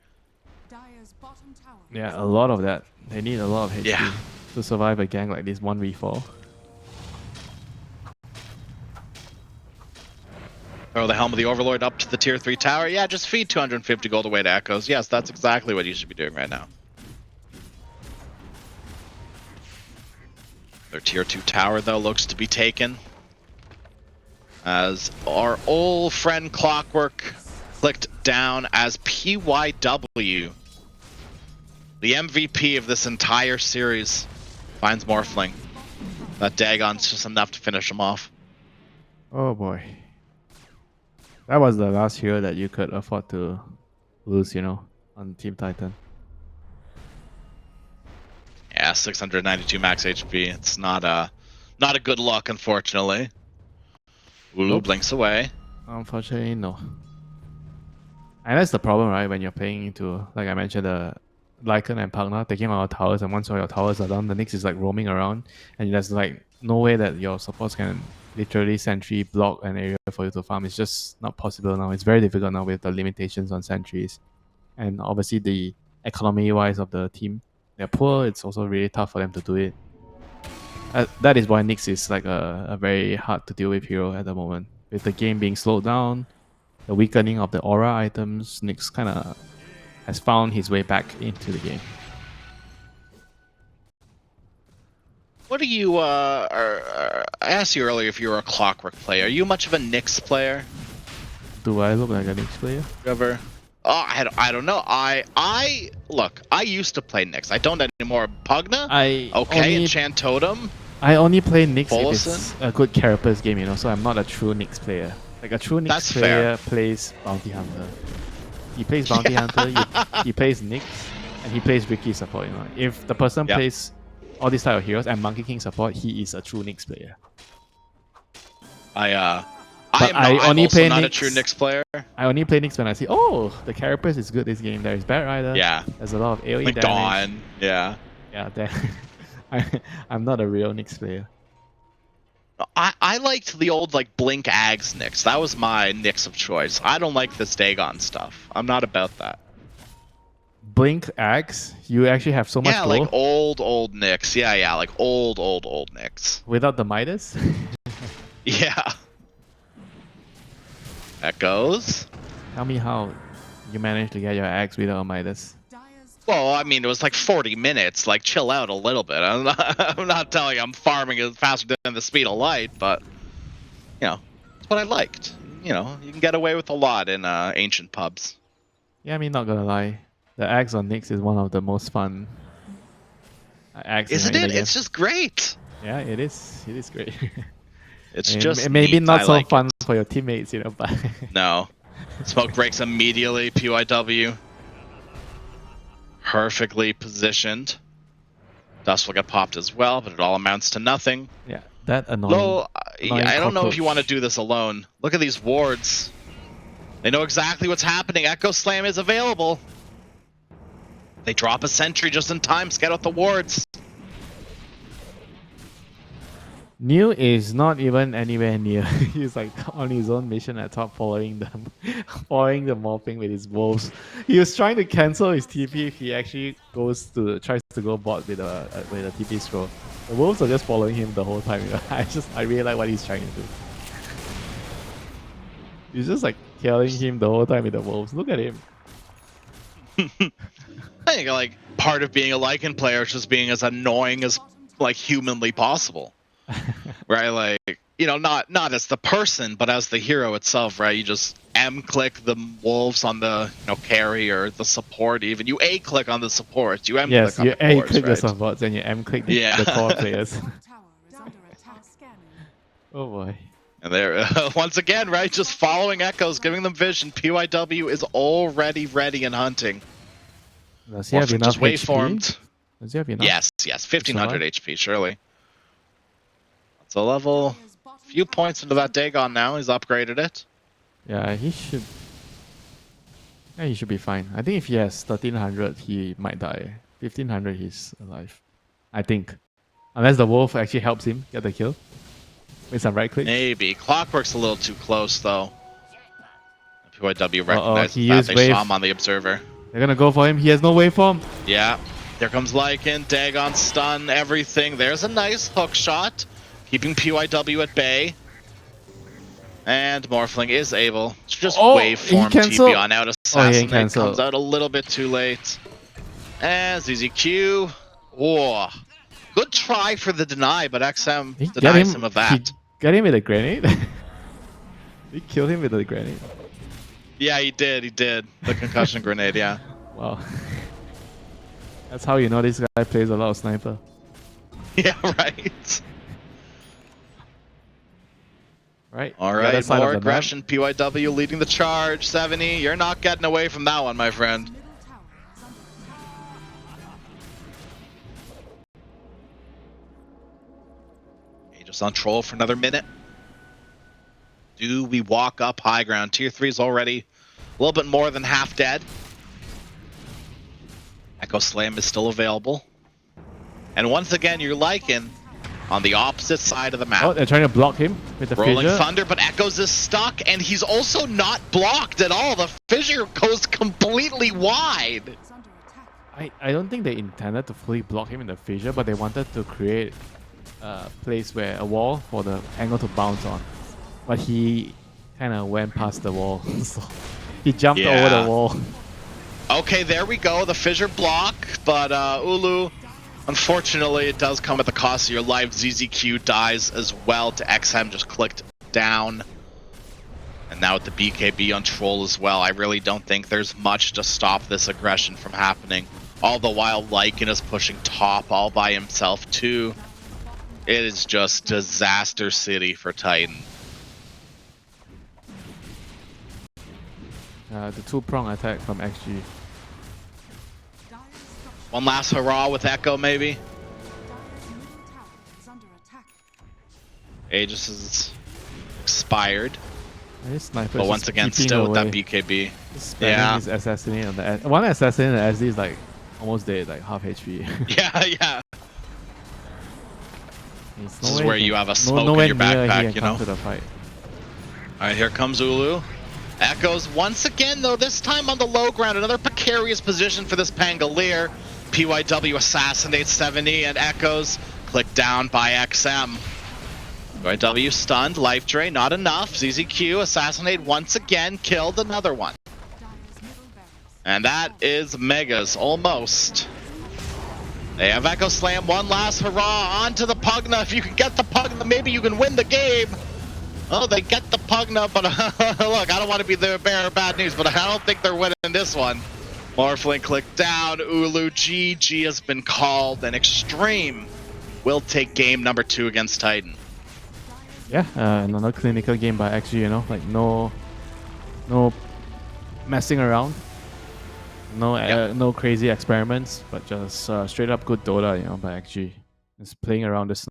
Yeah, a lot of that. They need a lot of HP to survive a gang like this 1v4. Throw the Helm of the Overlord up to the tier 3 tower. Yeah, just feed 250 gold away to Echoes. Yes, that's exactly what you should be doing right now. Their tier 2 tower, though, looks to be taken. As our old friend Clockwork clicked down as PYW, the MVP of this entire series, finds Morphling. That Dagon's just enough to finish him off. Oh boy. That was the last hero that you could afford to lose, you know, on Team Titan. Yeah, 692 max HP. It's not a good luck, unfortunately. Ulu Nope. blinks away. Unfortunately, no. And that's the problem, right? When you're playing into, like I mentioned, the Lycan and Pugna taking all your towers, and once all your towers are done, the Nyx is like roaming around, and there's like no way that your supports can literally sentry block an area for you to farm. It's just not possible now. It's very difficult now with the limitations on sentries, and obviously the economy wise of the team, they're poor. It's also really tough for them to do it. That is why Nyx is like a very hard to deal with hero at the moment. With the game being slowed down, the weakening of the aura items, Nyx kind of has found his way back into the game. What do you, I asked you earlier if you were a Clockwork player. Are you much of a Nyx player? Do I look like a Nyx player? Ever? Oh, I don't know. Look, I used to play Nyx. I don't anymore. Pugna? Enchant Totem? I only play Nyx Bolison? if it's a good Carapace game, you know, so I'm not a true Nyx player. Like a true Nyx player plays Bounty Hunter. He plays Bounty Hunter, he plays Nyx, and he plays Riki support, you know. If the person plays all these type of heroes and Monkey King support, he is a true Nyx player. I'm only also play not Nyx, a true Nyx player. I only play Nyx when I see, oh, the Carapace is good this game. There is Bat Rider. Yeah. There's a lot of AoE Like damage. Dawn. Yeah. Yeah, I'm not a real Nyx player. I liked the old like Blink Ags Nyx. That was my Nyx of choice. I don't like this Dagon stuff. I'm not about that. Blink Axe, you actually have so much Yeah, glow. like old Nyx. Yeah, like old Nyx. Without the Midas? Yeah. That goes. Tell me how you managed to get your axe without a Midas. Well, I mean, it was like 40 minutes. Like, chill out a little bit. I'm not telling you I'm farming it faster than the speed of light, but, you know, it's what I liked. You know, you can get away with a lot in ancient pubs. Yeah, I mean, not gonna lie. The axe on Nyx is one of the most fun axes. Isn't it? It's just great. Yeah, it is. It is great. It's just maybe neat. not I so like fun it. for your teammates, you know, but... No. Smoke breaks immediately, PYW. Perfectly positioned. Dust will get popped as well, but it all amounts to nothing. Yeah, that annoying. I don't know if you want to do this alone. Look at these wards. They know exactly what's happening. Echo Slam is available. They drop a sentry just in time. Scout out the wards. Neil is not even anywhere near. He's like on his own mission at top, following the morphing with his wolves. He was trying to cancel his TP. He actually tries to go bot with a TP scroll. The wolves are just following him the whole time. You know? I really like what he's trying to do. He's just like killing him the whole time with the wolves. Look at him. I think like part of being a Lycan player is just being as annoying as like humanly possible. Right, like, you know, not as the person, but as the hero itself, right? You just M-click the wolves on the, you know, carry or the support even. You A-click on the supports, you M-click on the supports, you A-click right? the supports and you M-click the core players. Oh boy. And there, once again, right, just following Echoes, giving them vision. PYW is already ready and hunting. Does he have enough just waveformed. Does he have enough? Yes, 1500 HP, surely. That's a level. Few points into that Dagon now. He's upgraded it. Yeah, he should. Yeah, he should be fine. I think if he has 1300, he might die. 1500, he's alive. I think. Unless the wolf actually helps him get the kill. With some right click. Maybe. Clockwork's a little too close, though. PYW recognizes that. They saw him on the observer. They're gonna go for him. He has no waveform. Yeah. There comes Lycan. Dagon stun, everything. There's a nice hook shot. Keeping PYW at bay. And Morphling is able to just Oh, waveform he canceled. TP on out. Oh, he Assassinate canceled. comes out a little bit too late. And ZZQ. Oh, good try for the deny, but XM denies him of that. He got him with a grenade. He killed him with a grenade. Yeah, he did. He did. The concussion grenade, yeah. Wow. That's how you know this guy plays a lot of sniper. Yeah, right. Right. All right, more aggression. PYW leading the charge. 70, you're not getting away from that one, my friend. Just on troll for another minute. Do we walk up high ground? Tier 3 is already a little bit more than half dead. Echo Slam is still available. And once again, you're liking on the opposite side of the map. Oh, they're trying to block him with the Rolling fissure. Thunder, but Echoes is stuck, and he's also not blocked at all. The fissure goes completely wide. I don't think they intended to fully block him in the fissure, but they wanted to create a place where a wall for the angle to bounce on. But he kind of went past the wall, so he jumped over the wall. Okay, there we go. The fissure block, but Ulu, unfortunately, it does come at the cost of your life. ZZQ dies as well to XM, just clicked down. And now with the BKB on troll as well, I really don't think there's much to stop this aggression from happening. All the while, Lycan is pushing top all by himself too. It is just disaster city for Titan. The two-prong attack from XG. One last hurrah with Echo, maybe. Aegis is expired. But once again, still with that BKB. Yeah. His assassinate on the one assassinate on the SD is like almost dead, like half HP. Yeah. This is where you have a smoke in your backpack, you know? To the fight. Alright, here comes Ulu. Echoes once again, though, this time on the low ground. Another precarious position for this Pangolier. PYW assassinates 70, and Echoes clicked down by XM. PYW stunned, life drain, not enough. ZZQ assassinate once again, killed another one. And that is Megas, almost. They have Echo Slam, one last hurrah, onto the Pugna. If you can get the Pugna, maybe you can win the game. Oh, they get the Pugna, but look, I don't want to be the bearer of bad news, but I don't think they're winning this one. Morphling clicked down, Ulu, GG has been called, and Xtreme will take game number 2 against Titan. Yeah, another clinical game by XG, you know, like no messing around. No crazy experiments, but just straight up good Dota, you know, by XG. Just playing around this